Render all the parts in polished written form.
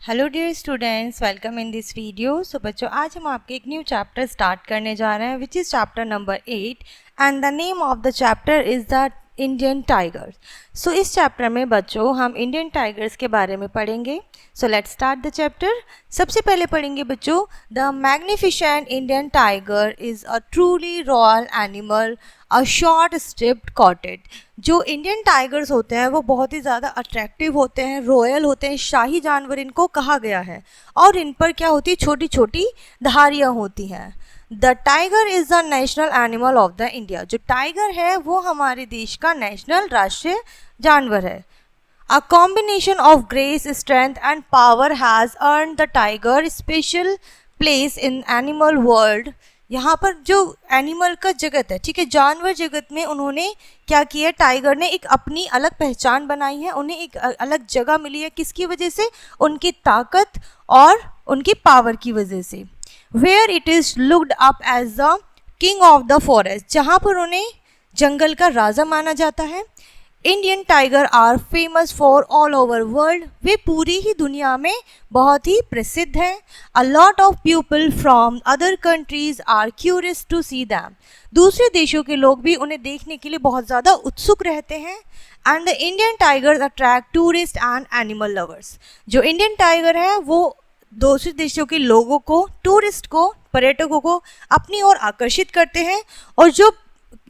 Hello dear students, welcome in this video. So बच्चों, आज हम आपके एक न्यू चैप्टर स्टार्ट करने जा रहे हैं which is chapter number 8 and the name of the chapter is the Indian tigers. So इस चैप्टर में बच्चों हम इंडियन टाइगर्स के बारे में पढ़ेंगे। So let's start the chapter. सबसे पहले पढ़ेंगे बच्चों, the magnificent Indian tiger is a truly royal animal, a short striped coated. जो इंडियन टाइगर्स होते हैं वो बहुत ही ज़्यादा अट्रैक्टिव होते हैं, रॉयल होते हैं, शाही जानवर इनको कहा गया है और इन पर क्या होती है, छोटी छोटी धारियाँ होती हैं। The tiger is the national animal of the India. जो टाइगर है वो हमारे देश का नेशनल राष्ट्रीय जानवर है। A combination of grace, strength and power has earned the tiger special place in animal world। यहाँ पर जो एनिमल का जगत है, ठीक है, जानवर जगत में उन्होंने क्या किया, टाइगर ने एक अपनी अलग पहचान बनाई है, उन्हें एक अलग जगह मिली है। किसकी वजह से? उनकी ताकत और उनकी पावर की वजह से। Where it is looked up as the king of the forest, जहाँ पर उन्हें जंगल का राजा माना जाता है। Indian tiger are famous for all over world. वे पूरी ही दुनिया में बहुत ही प्रसिद्ध हैं। A lot of people from other countries are curious to see them. दूसरे देशों के लोग भी उन्हें देखने के लिए बहुत ज़्यादा उत्सुक रहते हैं। And the Indian tigers attract tourist and animal lovers. जो इंडियन टाइगर है वो दूसरे देशों के लोगों को, टूरिस्ट को, पर्यटकों को अपनी ओर आकर्षित करते हैं। और जो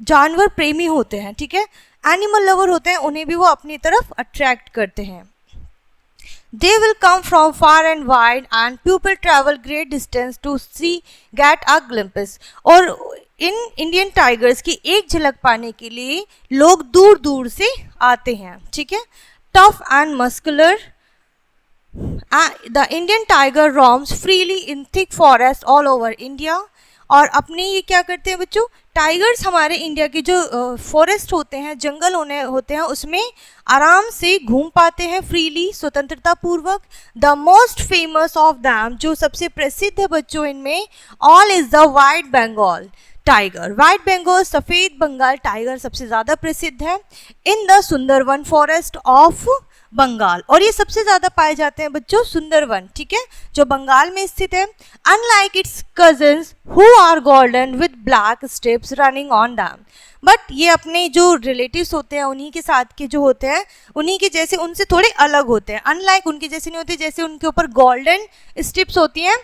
जानवर प्रेमी होते हैं, ठीक है, एनिमल लवर होते हैं, उन्हें भी वो अपनी तरफ अट्रैक्ट करते हैं। They will come from far and wide and people travel great distance to see get a glimpse. और इन इंडियन टाइगर्स की एक झलक पाने के लिए लोग दूर दूर से आते हैं, ठीक है। Tough and muscular, the Indian tiger roams freely in thick forest all over India। और अपने ये क्या करते हैं बच्चों, टाइगर्स हमारे इंडिया के जो फॉरेस्ट होते हैं, जंगल होते हैं, उसमें आराम से घूम पाते हैं फ्रीली, स्वतंत्रता पूर्वक। The most famous of them, जो सबसे प्रसिद्ध है बच्चों इनमें, all is the white Bengal tiger. White Bengal, सफ़ेद बंगाल टाइगर सबसे ज़्यादा प्रसिद्ध है in the Sundarban forest of Bengal. और ये सबसे ज़्यादा पाए जाते हैं बच्चों सुंदरवन, ठीक है, जो बंगाल में स्थित है। Unlike its cousins who are golden with black stripes running on them. But ये अपने जो रिलेटिव्स होते हैं उन्हीं के साथ के जो होते हैं, उन्हीं के जैसे, उनसे थोड़े अलग होते हैं। अनलाइक, उनके जैसे नहीं होते, जैसे उनके ऊपर गोल्डन स्ट्रिप्स होती हैं,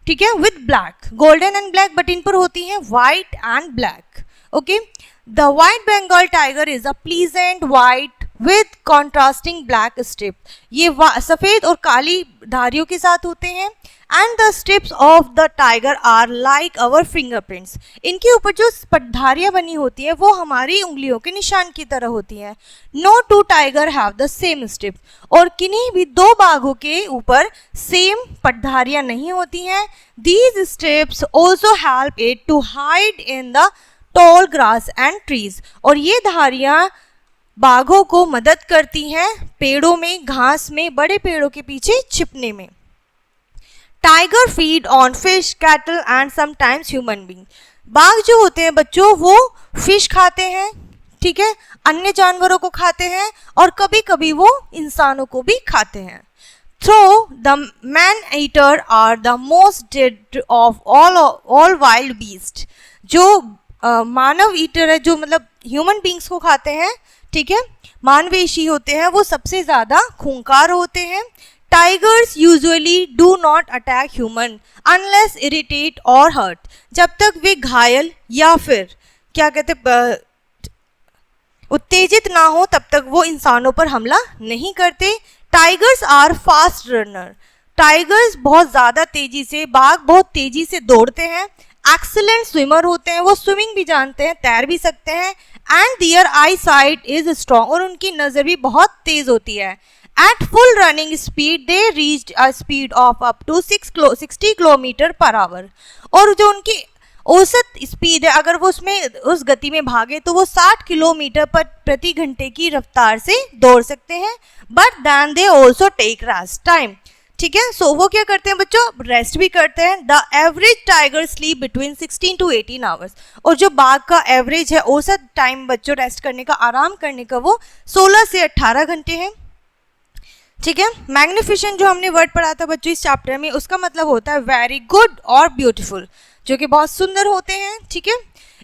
ठीक है, with black, golden and black, but इन पर होती हैं white and black. Okay, the white Bengal tiger is a pleasant white with contrasting black stripe. ये सफ़ेद और काली धारियों के साथ होते हैं। And the stripes of the tiger are like our fingerprints. इनके ऊपर जो धारियाँ बनी होती है वो हमारी उंगलियों के निशान की तरह होती हैं। No two tiger have the same stripe. और किन्हीं भी दो बाघों के ऊपर सेम पटधारियाँ नहीं होती हैं। These stripes also help it to hide in the tall grass and trees. और ये धारियाँ बाघों को मदद करती हैं पेड़ों में, घास में, बड़े पेड़ों के पीछे छिपने में। Tiger feed on fish, cattle and sometimes human being. बाघ जो होते हैं बच्चों वो फिश खाते हैं, ठीक है, अन्य जानवरों को खाते हैं और कभी कभी वो इंसानों को भी खाते हैं। Though the man eater are the most dead of all wild beast. जो मानव ईटर है, जो मतलब ह्यूमन बींग्स को खाते हैं, ठीक है, मानवेशी होते हैं, वो सबसे ज़्यादा खूंखार होते हैं। Tigers usually do not attack human unless irritate और हर्ट। जब तक वे घायल या फिर क्या कहते उत्तेजित ना हो तब तक वो इंसानों पर हमला नहीं करते। Tigers are fast runner. Tigers बहुत ज़्यादा तेजी से, बाघ बहुत तेजी से दौड़ते हैं। एक्सीलेंट स्विमर होते हैं, वो स्विमिंग भी जानते हैं, तैर भी सकते हैं। And their eye sight is strong. और उनकी नज़र भी बहुत तेज़ होती है। At full running speed they reached a speed of up to 60 kilometre per hour. और जो उनकी औसत स्पीड है, अगर वो उसमें उस गति में भागे तो वो 60 किलोमीटर प्रति घंटे की रफ्तार से दौड़ सकते हैं। But then they also take rest time, ठीक है। सो वो क्या करते हैं बच्चों, रेस्ट भी करते हैं। The average tiger sleep between 16 to 18 hours. और जो बाघ का एवरेज है, औसत टाइम बच्चों रेस्ट करने का, आराम करने का, वो 16 से 18 घंटे हैं। ठीक है। मैग्निफिसेंट जो हमने वर्ड पढ़ा था बच्चों इस चैप्टर में, उसका मतलब होता है वेरी गुड और ब्यूटीफुल, जो कि बहुत सुंदर होते हैं। ठीक है।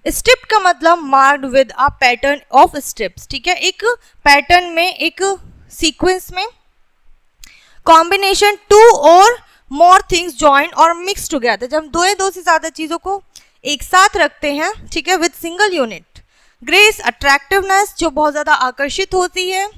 स्ट्रिप्ड का मतलब marked with a pattern of strips. ठीक है, एक पैटर्न में, एक सीक्वेंस में, कॉम्बिनेशन टू और मोर थिंग्स जॉइन और मिक्स टुगेदर, जब हम दो या दो से ज्यादा चीजों को एक साथ रखते हैं, ठीक है, with single unit. Grace attractiveness, जो बहुत ज्यादा आकर्षित होती है।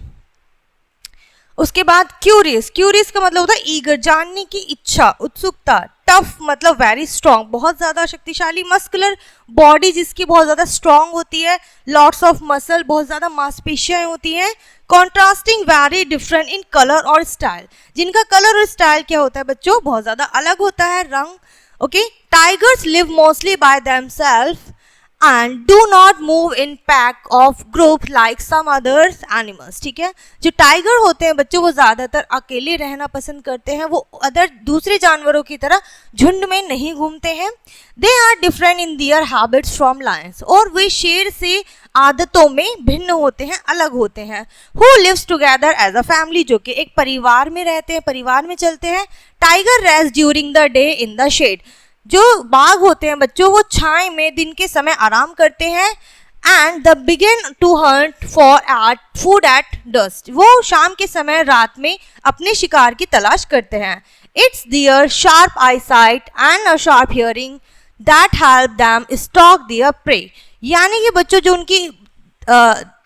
उसके बाद क्यूरियस, क्यूरियस का मतलब होता है ईगर, जानने की इच्छा, उत्सुकता। टफ मतलब वेरी स्ट्रॉन्ग, बहुत ज्यादा शक्तिशाली। मस्कुलर, बॉडी जिसकी बहुत ज्यादा स्ट्रॉन्ग होती है। लॉट्स ऑफ मसल, बहुत ज्यादा मांसपेशियां होती हैं। Contrasting, very different in colour और स्टाइल, जिनका कलर और स्टाइल क्या होता है बच्चों, बहुत ज्यादा अलग होता है, रंग। Okay. Tigers live mostly by themselves and do not move in pack of group like some others animals। ठीक है, जो टाइगर होते हैं बच्चों वो ज़्यादातर अकेले रहना पसंद करते हैं, वो अदर दूसरे जानवरों की तरह झुंड में नहीं घूमते हैं। They are different in their habits from lions, और वे शेर से आदतों में भिन्न होते हैं, अलग होते हैं। Who lives together as a family, जो कि एक परिवार में रहते हैं, परिवार में चलते हैं। Tiger rest during the day in the shade, जो बाघ होते हैं बच्चों वो छाए में दिन के समय आराम करते हैं। And the begin to hunt for at food at dusk, वो शाम के समय रात में अपने शिकार की तलाश करते हैं। It's their sharp eye sight and a sharp hearing that help them stalk their prey, यानी कि बच्चों जो उनकी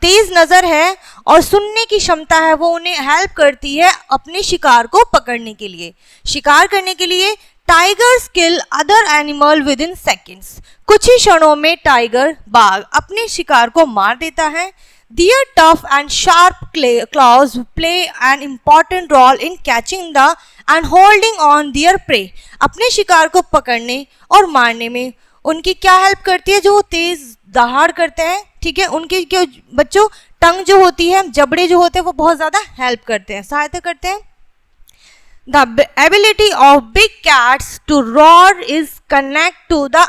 तेज नज़र है और सुनने की क्षमता है वो उन्हें हेल्प करती है अपने शिकार को पकड़ने के लिए, शिकार करने के लिए। Tigers kill other animal with in seconds, कुछ ही क्षणों में टाइगर, बाघ अपने शिकार को मार देता है। Their tough and sharp claws play an important role in catching the and holding on their prey, अपने शिकार को पकड़ने और मारने में उनकी क्या हेल्प करती है, जो वो तेज दहाड़ करते हैं। ठीक है, उनकी जो बच्चों टंग जो होती है, जबड़े जो होते हैं वो बहुत ज़्यादा हेल्प करते हैं, सहायता करते हैं। The ability of big cats to roar is connect to the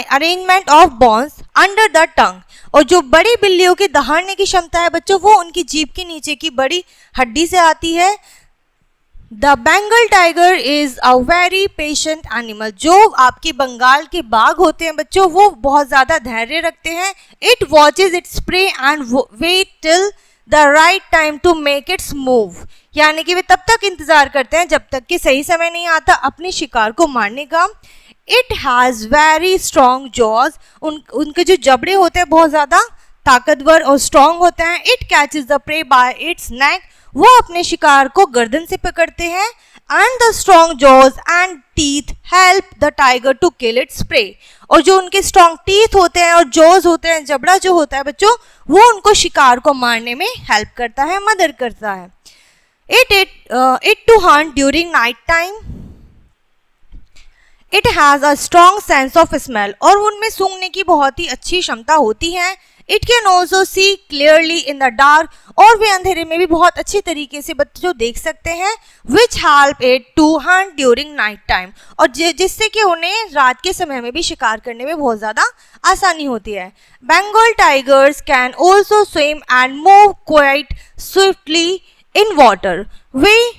arrangement of bones under the tongue, और जो बड़ी बिल्लियों की दहाड़ने की क्षमता है बच्चों वो उनकी जीभ के नीचे की बड़ी हड्डी से आती है। The Bengal tiger is a very patient animal, जो आपके बंगाल के बाघ होते हैं बच्चों वो बहुत ज़्यादा धैर्य रखते हैं। It watches its prey and wait till the right time to make its move, यानी कि वे तब तक इंतजार करते हैं जब तक कि सही समय नहीं आता अपने शिकार को मारने का। It has very strong jaws, उनके जो जबड़े होते हैं बहुत ज़्यादा ताकतवर और स्ट्रॉन्ग होते हैं। It catches the prey by its neck, वो अपने शिकार को गर्दन से पकड़ते हैं। And the strong jaws and teeth help the tiger to kill its prey, और जो उनके स्ट्रॉन्ग टीथ होते हैं और जॉज होते हैं, जबड़ा जो होता है बच्चों वो उनको शिकार को मारने में हेल्प करता है, मदद करता है। It to hunt during night time. It has a strong sense of smell, और उनमें सूंघने की बहुत ही अच्छी क्षमता होती है। It can also see clearly in the dark, और वे अंधेरे में भी बहुत अच्छी तरीके से बच्चों देख सकते हैं। Which help it to hunt during night time, और जिससे कि उन्हें रात के समय में भी शिकार करने में बहुत ज़्यादा आसानी होती है। Bengal tigers can also swim and move quite swiftly in water, वे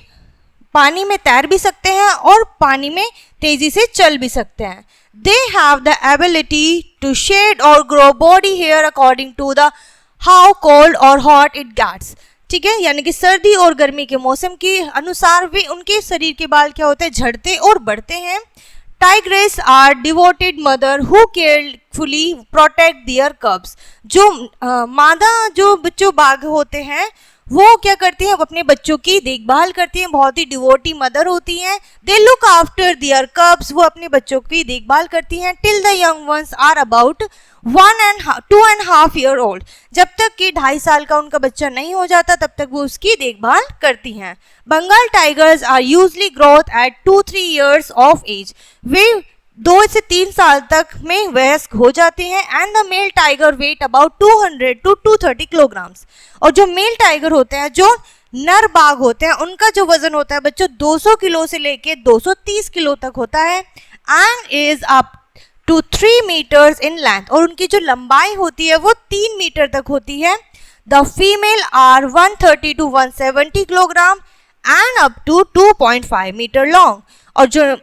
पानी में तैर भी सकते हैं और पानी में तेजी से चल भी सकते हैं। They have the ability to shed और grow body hair according to the how cold और हॉट इट गेट्स। ठीक है, यानी कि सर्दी और गर्मी के मौसम के अनुसार वे उनके शरीर के बाल क्या होते हैं, झड़ते और बढ़ते हैं। Tigress are devoted mother who carefully protect their cubs, जो मादा जो बच्चों बाघ होते हैं वो क्या करती हैं, अपने बच्चों की देखभाल करती हैं, बहुत ही डिवोटी मदर होती हैं। दे लुक आफ्टर दियर कब्स, वो अपने बच्चों की देखभाल करती हैं। Till the young ones are about 2.5 year old, जब तक कि 2.5 साल का उनका बच्चा नहीं हो जाता तब तक वो उसकी देखभाल करती हैं। Bengal tigers are usually growth at 2-3 years of age, वे 2 से 3 साल तक में वयस्क हो जाते हैं। And the male tiger weight about 200 to 230 kilograms, और जो मेल टाइगर होते हैं, जो नर बाघ होते हैं, उनका जो वजन होता है बच्चों 200 किलो से लेके 230 किलो तक होता है। And is up to 3 meters in length, और उनकी जो लंबाई होती है वो 3 मीटर तक होती है। The female are 130 to 170 kilogram and up to 2.5 metre long. और जो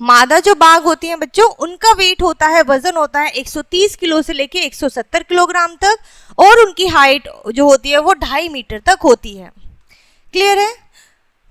मादा जो बाघ होती हैं बच्चों, उनका वेट होता है, वजन होता है 130 किलो से लेके 170 किलोग्राम तक, और उनकी हाइट जो होती है वो 2.5 मीटर तक होती है। क्लियर है?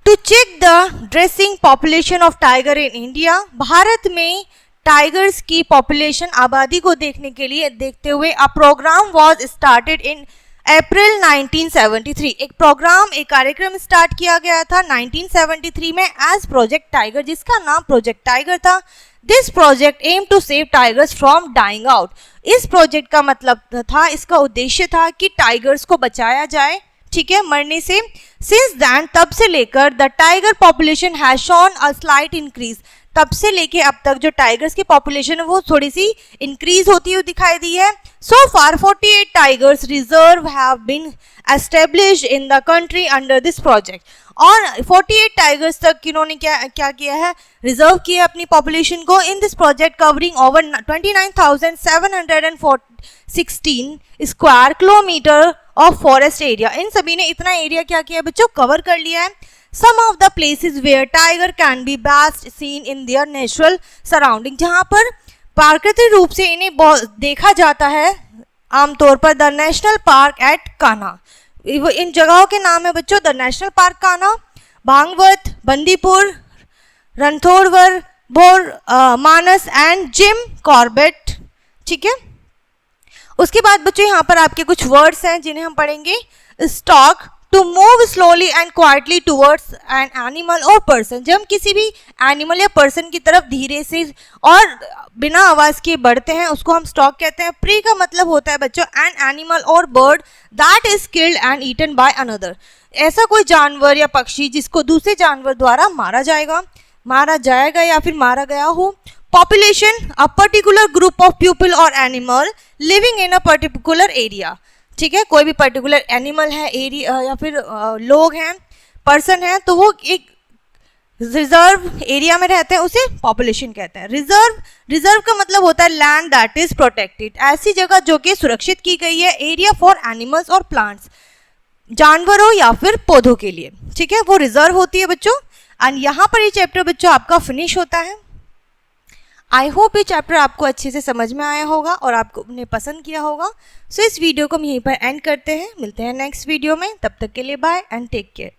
To check the decreasing population of tiger in India, Bharat में टाइगर्स की पॉपुलेशन आबादी को देखने के लिए देखते हुए अ प्रोग्राम वाज स्टार्टेड इन अप्रैल 1973। एक प्रोग्राम, एक कार्यक्रम स्टार्ट किया गया था 1973 में एज प्रोजेक्ट टाइगर, जिसका नाम प्रोजेक्ट टाइगर था। This project aim to save tigers from dying out. इस प्रोजेक्ट का मतलब था, इसका उद्देश्य था कि टाइगर्स को बचाया जाए, ठीक है, मरने से। सिंस दैन, तब से लेकर the tiger population has shown a slight increase. तब से लेके अब तक जो टाइगर्स की पॉपुलेशन है वो थोड़ी सी इंक्रीज होती हुई दिखाई दी है। So far 48 tigers reserve have been established in the country under this project. और 48 टाइगर्स तक इन्होंने क्या किया है, रिजर्व किया अपनी पॉपुलेशन को in this project covering over 29,716 square kilometre of forest area. इन सभी ने इतना एरिया क्या किया बच्चों, कवर कर लिया है। Some of the places where tiger can be best seen in their natural surrounding, जहाँ पर प्राकृतिक रूप से इन्हें देखा जाता है आमतौर पर, the national park at Kanha. इन जगहों के नाम है बच्चों द नेशनल पार्क कान्हा, भांगवत, बंदीपुर, रणथोड़वर, भोर, मानस एंड जिम कॉर्बेट। ठीक है, उसके बाद बच्चों यहाँ पर आपके कुछ वर्ड्स हैं जिन्हें हम पढ़ेंगे। Stalk, to move slowly and quietly towards an animal और पर्सन। जब हम किसी भी एनिमल या पर्सन की तरफ धीरे से और बिना आवाज के बढ़ते हैं उसको हम स्टॉक कहते हैं। प्री का मतलब होता है बच्चों एन एनिमल और bird that is killed and eaten by another. ऐसा कोई जानवर या पक्षी जिसको दूसरे जानवर द्वारा मारा जाएगा या फिर मारा गया हो। Population, a particular group of people और animal living in a particular area. ठीक है, कोई भी पर्टिकुलर एनिमल है, एरिया या फिर लोग हैं, पर्सन है, तो वो एक रिजर्व एरिया में रहते हैं, उसे पॉपुलेशन कहते हैं। रिजर्व का मतलब होता है लैंड दैट इज प्रोटेक्टेड, ऐसी जगह जो कि सुरक्षित की गई है। एरिया फॉर एनिमल्स और प्लांट्स, जानवरों या फिर पौधों के लिए, ठीक है, वो रिजर्व होती है बच्चों। एंड यहाँ पर ये चैप्टर बच्चों आपका फिनिश होता है। आई होप ये चैप्टर आपको अच्छे से समझ में आया होगा और आपको ने पसंद किया होगा। सो इस वीडियो को हम यहीं पर एंड करते हैं, मिलते हैं नेक्स्ट वीडियो में, तब तक के लिए बाय एंड टेक केयर।